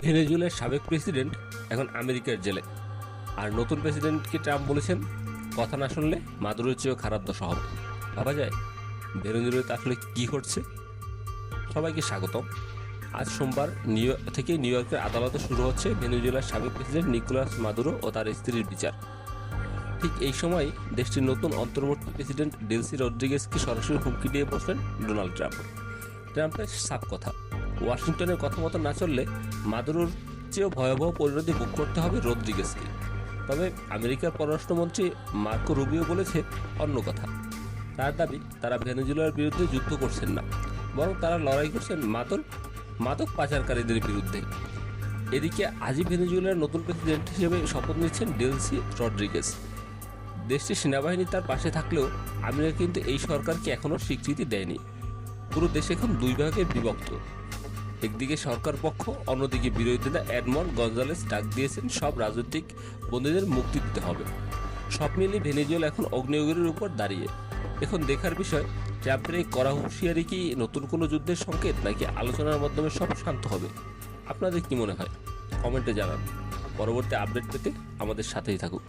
ভেনেজুয়েলার সাবেক প্রেসিডেন্ট এখন আমেরিকার জেলে, আর নতুন প্রেসিডেন্টকে ট্রাম্প বলেছেন কথা না শুনলে মাদুরোর চেয়েও খারাপ দশা হবে। ভাবা যায় ভেনেজুয়েলাতে আসলে কী ঘটছে। সবাইকে স্বাগতম। আজ সোমবার নিউ ইয়র্কের আদালতে শুরু হচ্ছে ভেনেজুয়েলার সাবেক প্রেসিডেন্ট নিকোলাস মাদুরো ও তার স্ত্রীর বিচার। ঠিক এই সময় দেশটির নতুন অন্তর্বর্তী প্রেসিডেন্ট ডেলসি রদ্রিগেজকে সরাসরি হুমকি দিয়ে বসলেন ডোনাল্ড ট্রাম্প। ট্রাম্পের সাফ কথা, ওয়াশিংটনের কথা মতো না চললে মাদুরোর চেয়েও ভয়াবহ পরিণতি ভোগ করতে হবে রদ্রিগেজকে। তবে আমেরিকার পররাষ্ট্রমন্ত্রী মার্কো রুবিও বলেছে অন্য কথা। তার দাবি, তারা ভেনেজুয়েলার বিরুদ্ধে যুদ্ধ করছেন না, বরং তারা লড়াই করছেন মাদক পাচারকারীদের বিরুদ্ধে। এদিকে আজই ভেনেজুয়েলার নতুন প্রেসিডেন্ট হিসেবে শপথ নিচ্ছেন ডেলসি রদ্রিগেজ। দেশটির সেনাবাহিনী তার পাশে থাকলেও আমেরিকা কিন্তু এই সরকারকে এখনও স্বীকৃতি দেয়নি। পুরো দেশ এখন দুই ভাগে বিভক্ত। একদিকে সরকার পক্ষ, অন্যদিকে বিরোধীরা এডমন্ড গঞ্জালেস ডাক দিয়েছেন সব রাজনৈতিক বন্দীদের মুক্তি দিতে হবে। সব মিলিয়ে ভেনেজুয়েলা এখন অগ্নিয়গিরির উপর দাঁড়িয়ে। এখন দেখার বিষয়, ট্রাম্পের এই কড়া হুঁশিয়ারি কি নতুন কোনো যুদ্ধের সংকেত, নাকি আলোচনার মাধ্যমে সব শান্ত হবে? আপনাদের কি মনে হয়? কমেন্টে জানান। পরবর্তী আপডেট পেতে আমাদের সাথেই থাকুন।